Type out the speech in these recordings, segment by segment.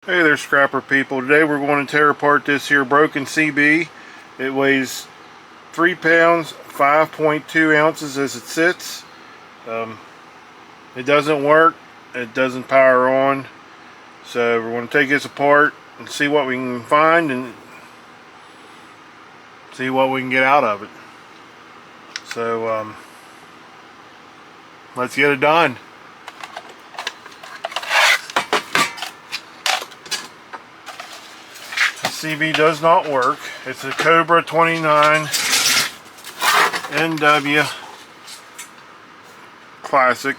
Hey there, scrapper people. Today we're going to tear apart this here broken CB. It weighs 3 pounds 5.2 ounces as it sits. It doesn't work, it doesn't power on, so we're going to take this apart and see what we can find and see what we can get out of it. So let's get it done. CB does not work. It's a Cobra 29 NW Classic.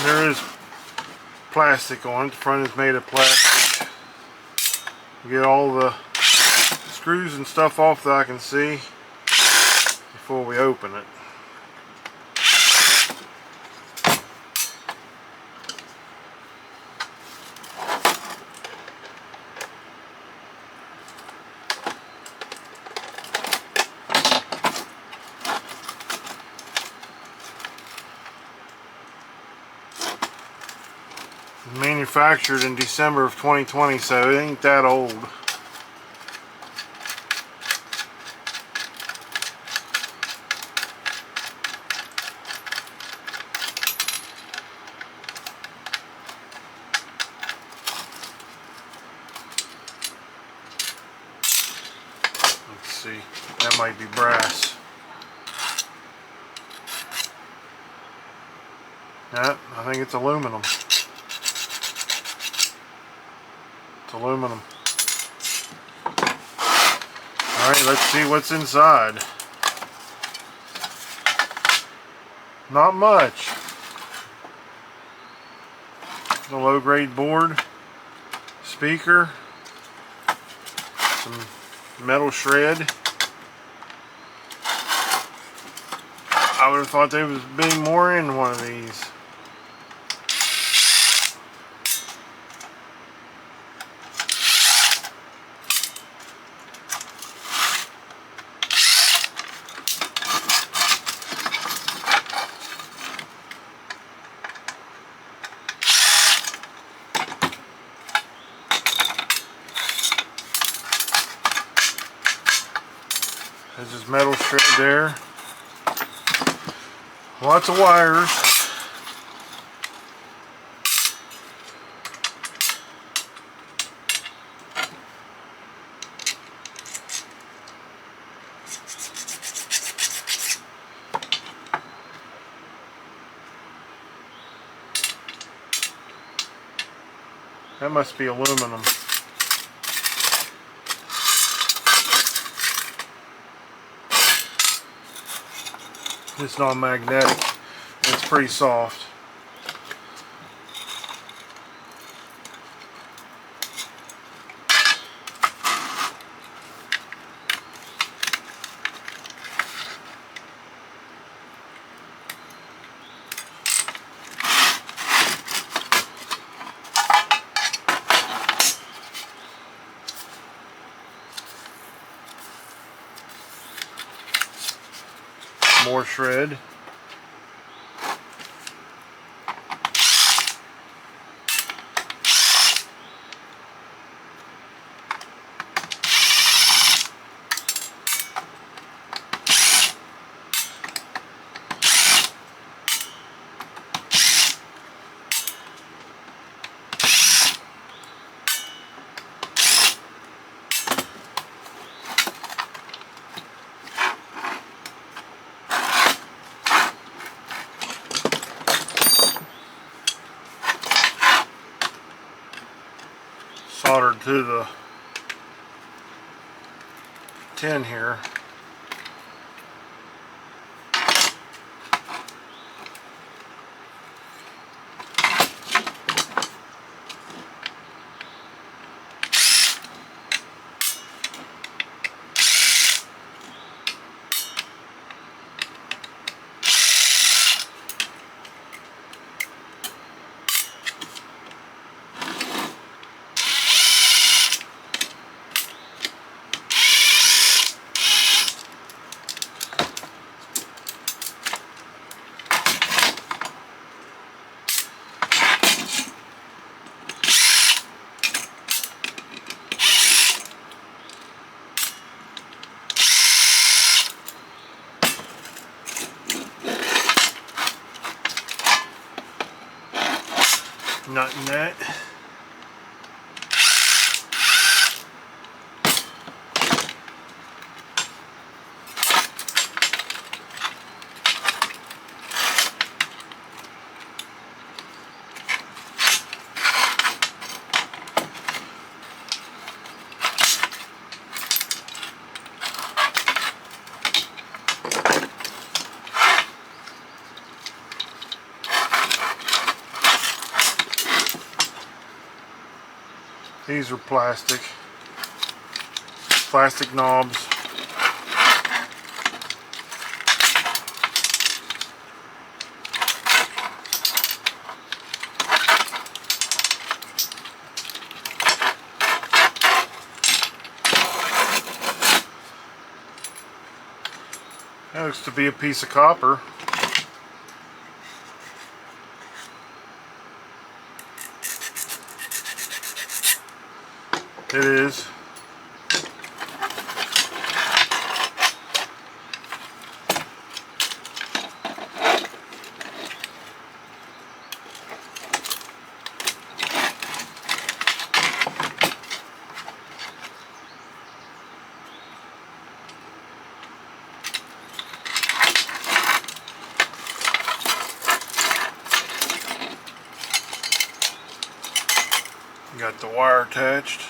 There is plastic on it. The front is made of plastic. Get all the screws and stuff off that I can see before we open it. Manufactured in December of 2020, so it ain't that old. Let's see, that might be brass. Yeah, I think it's aluminum. Aluminum. Alright, let's see what's inside. Not much. A low-grade board, speaker, some metal shred. I would have thought there was be more in one of these. There's this metal shred there. Lots of wires. That must be aluminum. It's not magnetic. It's pretty soft. More shred. soldered to the tin here. Nut in that. These are plastic knobs. That looks to be a piece of copper. It is. Got the wire attached.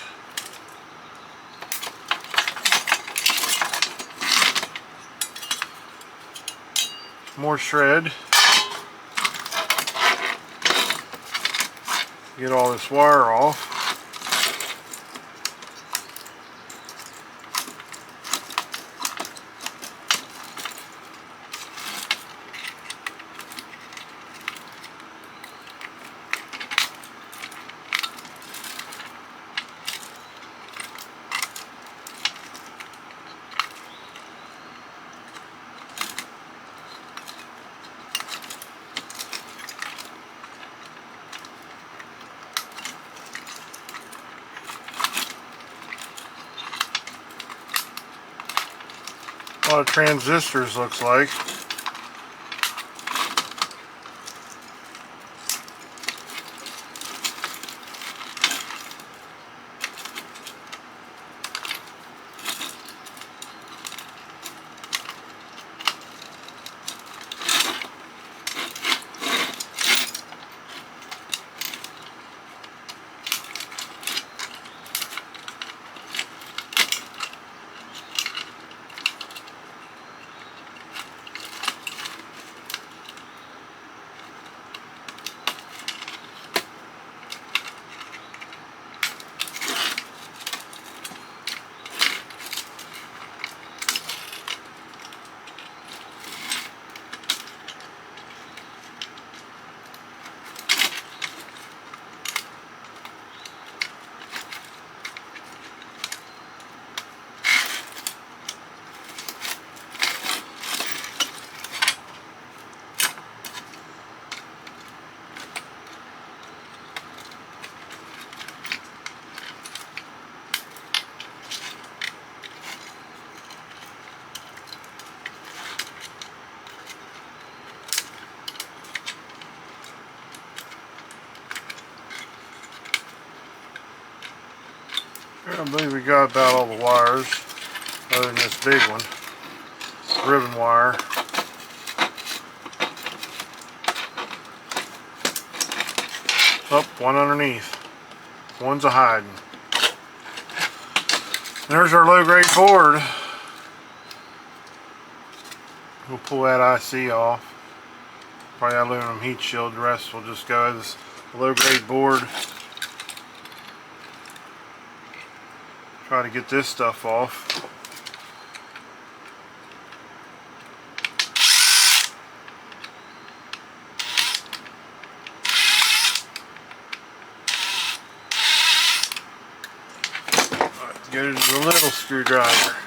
More shred. Get all this wire off. A lot of transistors, looks like. I believe we got about all the wires, other than this big one, ribbon wire. Up, one underneath. One's a hiding. There's our low grade board. We'll pull that IC off. Probably aluminum heat shield. The rest will just go as low grade board. Try to get this stuff off. Go to the little screwdriver.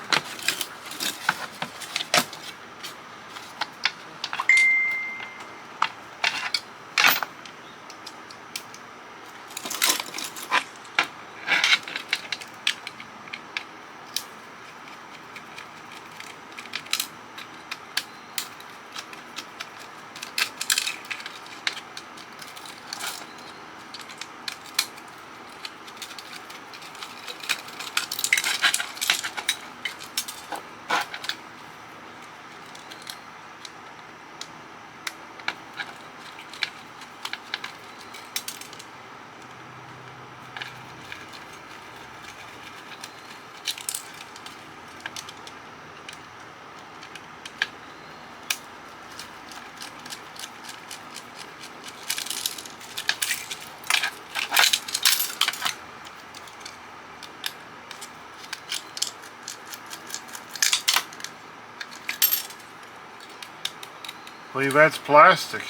I believe that's plastic.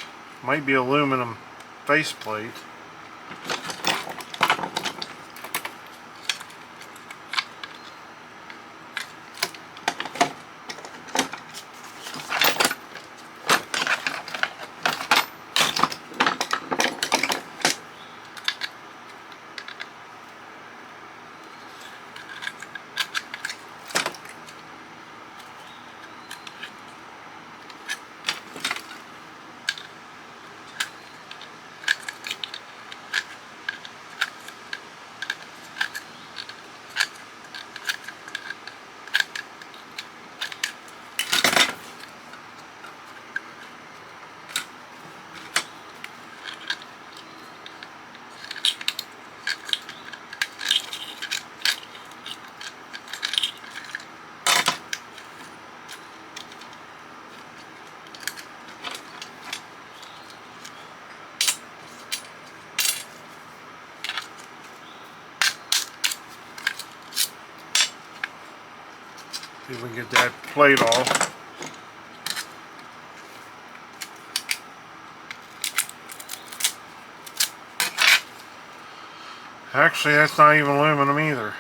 Might be aluminum faceplate. See if we can get that plate off. Actually, that's not even aluminum either.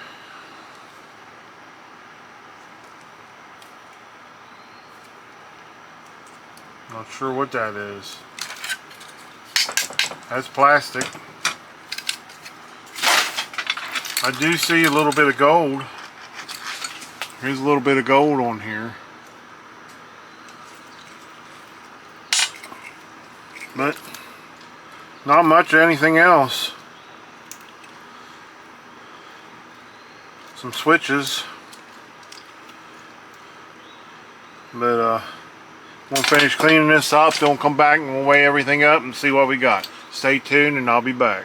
Not sure what that is. That's plastic. I do see a little bit of gold. Here's a little bit of gold on here. But not much of anything else. Some switches. But we'll finish cleaning this up, then we'll come back and we'll weigh everything up and see what we got. Stay tuned and I'll be back.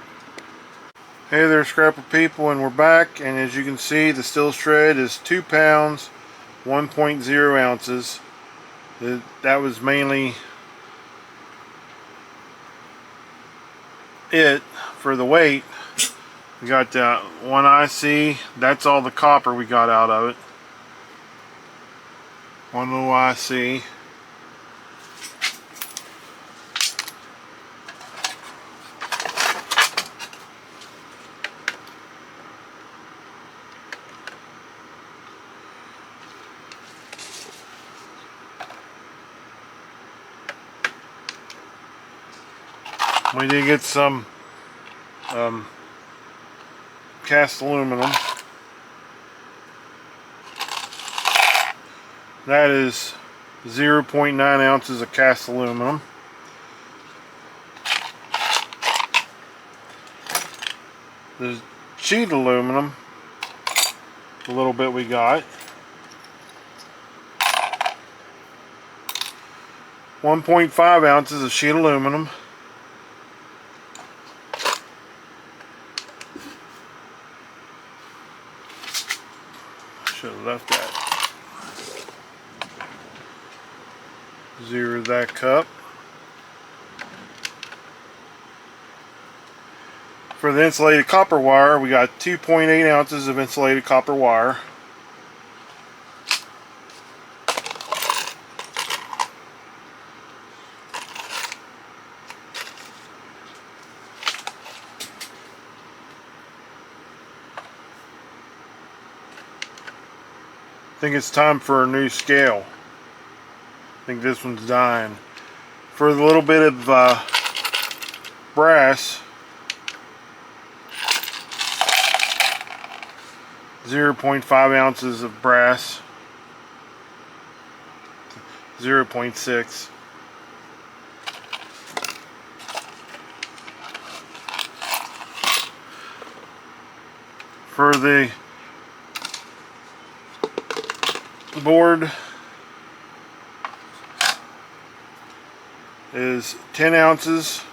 Hey there, scrapper people, and we're back, and as you can see, the steel shred is 2 pounds 1.0 ounces. That was mainly it for the weight. We got that one IC, that's all the copper we got out of it. One little IC. We did get some cast aluminum. That is 0.9 ounces of cast aluminum. The sheet aluminum, a little bit we got. 1.5 ounces of sheet aluminum. Should have left that. Zero that cup. For the insulated copper wire, we got 2.8 ounces of insulated copper wire. I think it's time for a new scale. I think this one's dying. For a little bit of brass, 0.5 ounces of brass, 0.6. For the board is 10 ounces,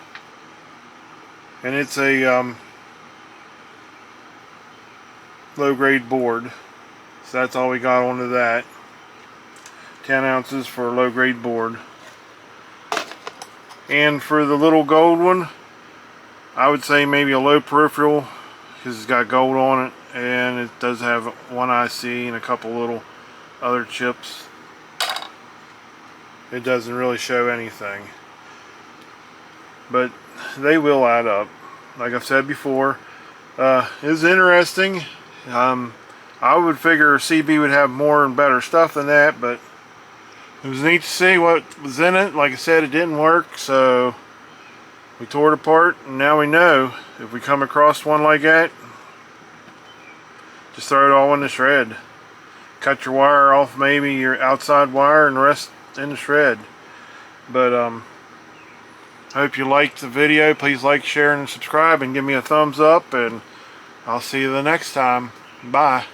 and it's a low-grade board, so that's all we got onto that. 10 ounces for a low-grade board. And for the little gold one, I would say maybe a low peripheral, because it's got gold on it, and it does have one IC and a couple little other chips. It doesn't really show anything, but they will add up. Like I've said before, it's interesting. I would figure CB would have more and better stuff than that, but it was neat to see what was in it. Like I said, it didn't work, so we tore it apart, and now we know if we come across one like that, just throw it all in the shred. Cut your wire off, maybe your outside wire, and the rest in the shred. But I hope you liked the video. Please like, share, and subscribe, and give me a thumbs up, and I'll see you the next time. Bye.